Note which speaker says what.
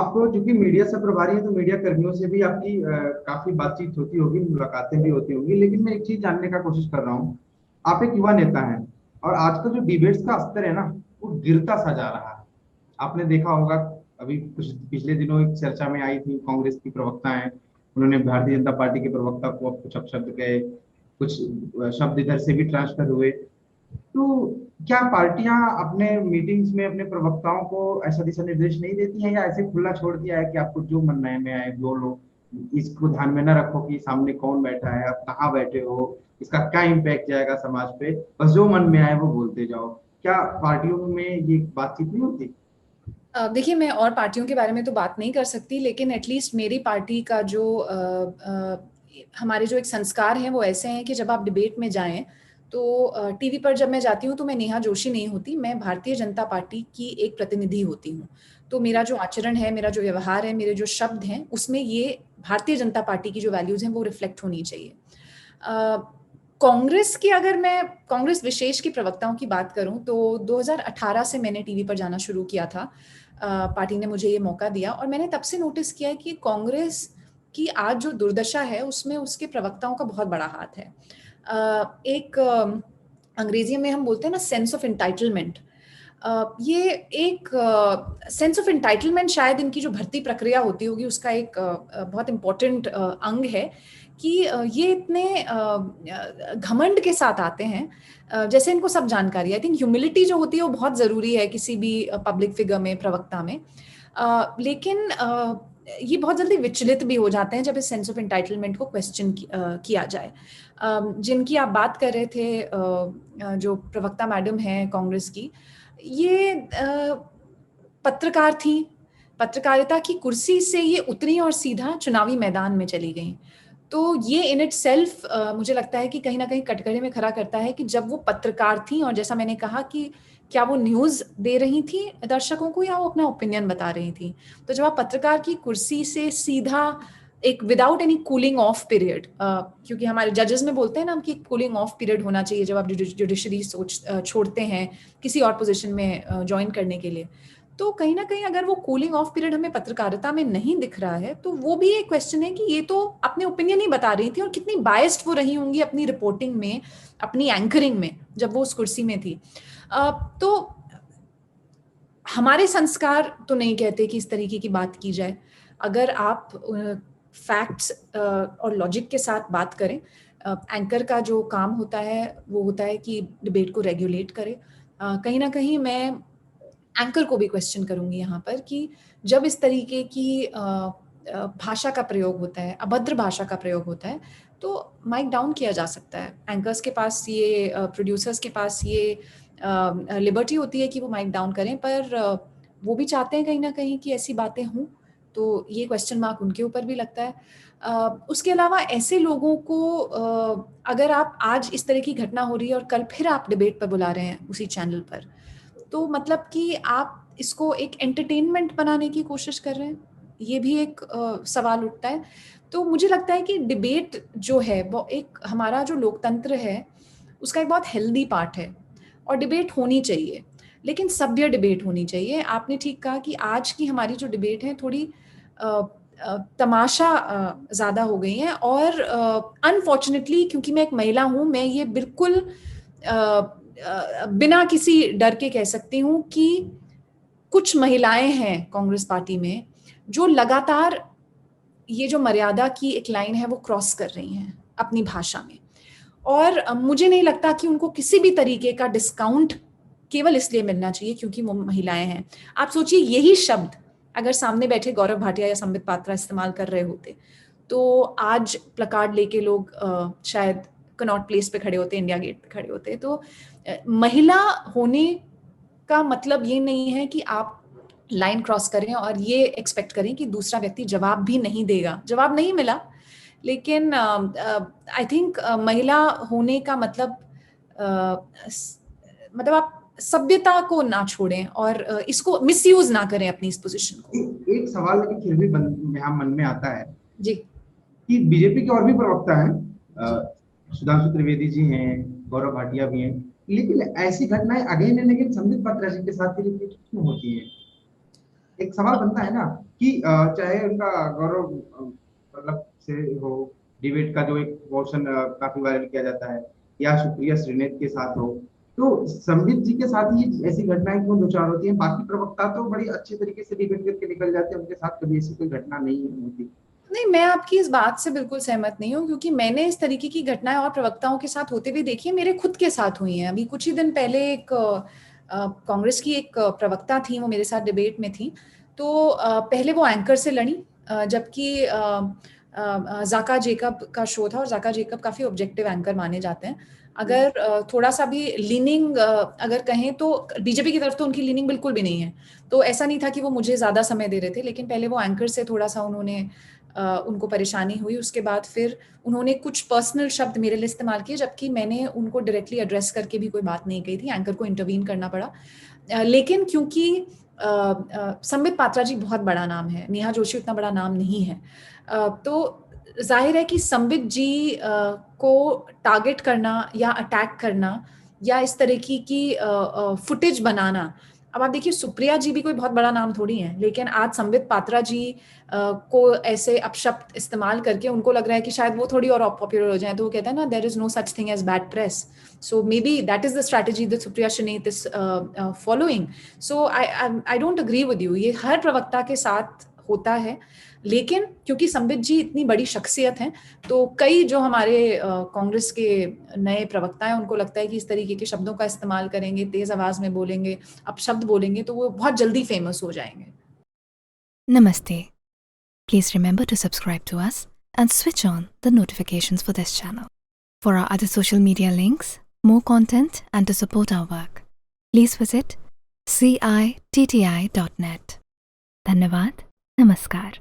Speaker 1: आप चूंकि मीडिया से प्रभारी हैं तो मीडिया कर्मियों से भी आपकी काफी बातचीत होती होगी, मुलाकातें भी होती होंगी, लेकिन मैं एक चीज जानने का कोशिश कर रहा हूँ। आप एक युवा नेता हैं और आजकल जो डिबेट्स का स्तर है ना, वो गिरता सा जा रहा है। आपने देखा होगा, अभी कुछ पिछले दिनों एक चर्चा में आई थी, कांग्रेस की प्रवक्ता हैं, उन्होंने भारतीय जनता पार्टी के प्रवक्ता को अब कुछ अपशब्द कहे, कुछ शब्द इधर से भी ट्रांसफर हुए। तो क्या पार्टियां अपने मीटिंग्स में अपने प्रवक्ताओं को ऐसा दिशा निर्देश नहीं देती हैं, या ऐसे खुला छोड़ दिया है कि आपको जो मन है में आए बोलो, इसको ध्यान में न रखो कि सामने कौन बैठा है, आप कहाँ बैठे हो, इसका क्या इम्पैक्ट जाएगा समाज पे, बस जो मन में आए वो बोलते जाओ। क्या पार्टियों में ये बातचीत नहीं होती?
Speaker 2: देखिए, मैं और पार्टियों के बारे में तो बात नहीं कर सकती, लेकिन एटलीस्ट मेरी पार्टी का जो हमारे जो एक संस्कार हैं वो ऐसे हैं कि जब आप डिबेट में जाएं तो टीवी पर जब मैं जाती हूँ तो मैं नेहा जोशी नहीं होती, मैं भारतीय जनता पार्टी की एक प्रतिनिधि होती हूँ। तो मेरा जो आचरण है, मेरा जो व्यवहार है, मेरे जो शब्द हैं, उसमें ये भारतीय जनता पार्टी की जो वैल्यूज़ हैं वो रिफ्लेक्ट होनी चाहिए। कांग्रेस की, अगर मैं कांग्रेस विशेष की प्रवक्ताओं की बात करूं तो 2018 से मैंने टीवी पर जाना शुरू किया था। पार्टी ने मुझे ये मौका दिया और मैंने तब से नोटिस किया है कि कांग्रेस की आज जो दुर्दशा है उसमें उसके प्रवक्ताओं का बहुत बड़ा हाथ है। एक अंग्रेजी में हम बोलते हैं ना, सेंस ऑफ एंटाइटलमेंट। ये एक सेंस ऑफ एंटाइटलमेंट शायद इनकी जो भर्ती प्रक्रिया होती होगी उसका एक बहुत इम्पोर्टेंट अंग है कि ये इतने घमंड के साथ आते हैं जैसे इनको सब जानकारी है। आई थिंक ह्यूमिलिटी जो होती है वो बहुत ज़रूरी है किसी भी पब्लिक फिगर में, प्रवक्ता में। लेकिन ये बहुत जल्दी विचलित भी हो जाते हैं जब इस सेंस ऑफ एंटाइटलमेंट को क्वेश्चन किया जाए। जिनकी आप बात कर रहे थे, जो प्रवक्ता मैडम हैं कांग्रेस की, ये पत्रकार थी, पत्रकारिता की कुर्सी से ये उतरी और सीधा चुनावी मैदान में चली गई। तो ये इन इट सेल्फ मुझे लगता है कि कहीं ना कहीं कटघरे में खड़ा करता है कि जब वो पत्रकार थी और जैसा मैंने कहा कि क्या वो न्यूज़ दे रही थी दर्शकों को या वो अपना ओपिनियन बता रही थी। तो जब आप पत्रकार की कुर्सी से सीधा एक without any cooling of period, क्योंकि हमारे जजेस में बोलते हैं ना कि कूलिंग ऑफ पीरियड होना चाहिए जब आप जुडिशरी छोड़ते हैं किसी और पोजीशन में ज्वाइन करने के लिए। तो कहीं ना कहीं अगर वो कूलिंग ऑफ पीरियड हमें पत्रकारिता में नहीं दिख रहा है तो वो भी एक क्वेश्चन है कि ये तो अपने ओपिनियन ही बता रही थी और कितनी बायस्ड वो रही होंगी अपनी रिपोर्टिंग में, अपनी एंकरिंग में जब वो उस कुर्सी में थी। तो हमारे संस्कार तो नहीं कहते कि इस तरीके की बात की जाए। अगर आप फैक्ट्स और लॉजिक के साथ बात करें, एंकर का जो काम होता है वो होता है कि डिबेट को रेगुलेट करे। कहीं ना कहीं मैं एंकर को भी क्वेश्चन करूंगी यहाँ पर कि जब इस तरीके की भाषा का प्रयोग होता है, अभद्र भाषा का प्रयोग होता है, तो माइक डाउन किया जा सकता है। एंकर्स के पास ये, प्रोड्यूसर्स के पास ये लिबर्टी होती है कि वो माइक डाउन करें, पर वो भी चाहते हैं कहीं ना कहीं कि ऐसी बातें हों, तो ये क्वेश्चन मार्क उनके ऊपर भी लगता है। उसके अलावा ऐसे लोगों को अगर आप आज इस तरह की घटना हो रही है और कल फिर आप डिबेट पर बुला रहे हैं उसी चैनल पर, तो मतलब कि आप इसको एक एंटरटेनमेंट बनाने की कोशिश कर रहे हैं, ये भी एक सवाल उठता है। तो मुझे लगता है कि डिबेट जो है वो एक हमारा जो लोकतंत्र है उसका एक बहुत हेल्दी पार्ट है और डिबेट होनी चाहिए, लेकिन सभ्य डिबेट होनी चाहिए। आपने ठीक कहा कि आज की हमारी जो डिबेट है थोड़ी तमाशा ज़्यादा हो गई हैं और अनफॉर्चुनेटली क्योंकि मैं एक महिला हूँ, मैं ये बिल्कुल बिना किसी डर के कह सकती हूँ कि कुछ महिलाएं हैं कांग्रेस पार्टी में जो लगातार ये जो मर्यादा की एक लाइन है वो क्रॉस कर रही हैं अपनी भाषा में, और मुझे नहीं लगता कि उनको किसी भी तरीके का डिस्काउंट केवल इसलिए मिलना चाहिए क्योंकि वो महिलाएं हैं। आप सोचिए, यही शब्द अगर सामने बैठे गौरव भाटिया या संबित पात्रा इस्तेमाल कर रहे होते तो आज प्लकार्ड लेके लोग शायद कनॉट प्लेस पे खड़े होते, इंडिया गेट पे खड़े होते। तो महिला होने का मतलब ये नहीं है कि आप लाइन क्रॉस करें और ये एक्सपेक्ट करें कि दूसरा व्यक्ति जवाब भी नहीं देगा। जवाब नहीं मिला, लेकिन आई थिंक महिला होने का मतलब आप सभ्यता को ना छोड़ें और इसको मिसयूज ना करें अपनी इस पोजीशन को।
Speaker 1: एक सवाल लेकिन फिर भी यहाँ मन में आता है
Speaker 2: जी
Speaker 1: कि बीजेपी के और भी प्रवक्ता हैं, सुधांशु त्रिवेदी जी हैं, गौरव भाटिया भी हैं, लेकिन ऐसी घटनाएं again and again Sambit Patra ji के साथ रिपीट क्यों होती हैं? एक सवाल बनता है ना कि चाहे उनका गौरव मतलब से हो, डिबेट का जो एक पोर्शन काफी वायरल किया जाता है, या सुप्रिया श्रीनेत के साथ हो, तो संबित जी के साथ ही ऐसी घटनाएं क्यों दो चार होती हैं? बाकी प्रवक्ता तो बड़ी अच्छे तरीके से डिबेट करके निकल जाते हैं, उनके साथ कभी ऐसी कोई घटना नहीं होती।
Speaker 2: नहीं, मैं आपकी इस बात से बिल्कुल सहमत नहीं हूँ, क्योंकि मैंने इस तरीके की घटनाएं और प्रवक्ताओं के साथ होते हुए देखी है, मेरे खुद के साथ हुई हैं। अभी कुछ ही दिन पहले एक कांग्रेस की एक प्रवक्ता थी, वो मेरे साथ डिबेट में थी। तो पहले वो एंकर से लड़ी, जबकि जाका जेकब का शो था, और जाका जेकब काफी ऑब्जेक्टिव एंकर माने जाते हैं। अगर थोड़ा सा भी लीनिंग अगर कहें तो बीजेपी की तरफ तो उनकी लीनिंग बिल्कुल भी नहीं है। तो ऐसा नहीं था कि वो मुझे ज्यादा समय दे रहे थे, लेकिन पहले वो एंकर से थोड़ा सा उनको परेशानी हुई। उसके बाद फिर उन्होंने कुछ पर्सनल शब्द मेरे लिए इस्तेमाल किए, जबकि मैंने उनको डायरेक्टली एड्रेस करके भी कोई बात नहीं कही थी, एंकर को इंटरवीन करना पड़ा। लेकिन क्योंकि संबित पात्रा जी बहुत बड़ा नाम है, नेहा जोशी उतना बड़ा नाम नहीं है, तो जाहिर है कि संबित जी को टारगेट करना या अटैक करना या इस तरह की फुटेज बनाना, अब आप देखिए सुप्रिया जी भी कोई बहुत बड़ा नाम थोड़ी है, लेकिन आज संबित पात्रा जी को ऐसे अपशब्द इस्तेमाल करके उनको लग रहा है कि शायद वो थोड़ी और पॉपुलर हो जाए, तो वो कहता है ना, there is no such thing as bad press. So maybe that is the strategy that Supriya Shrinet is following. So I don't agree with you. ये हर प्रवक्ता के साथ होता है, लेकिन क्योंकि संबित जी इतनी बड़ी शख्सियत हैं, तो कई जो हमारे कांग्रेस के नए प्रवक्ता हैं, उनको लगता है कि इस तरीके के शब्दों का इस्तेमाल करेंगे, तेज आवाज में बोलेंगे, अपशब्द बोलेंगे, तो वो बहुत जल्दी फेमस हो जाएंगे।
Speaker 3: Namaste. Please remember to subscribe to us and switch on the notifications for this channel. For our other social media links, more content, and to support our work, please visit citti.net. Dhanyavad. Namaskar.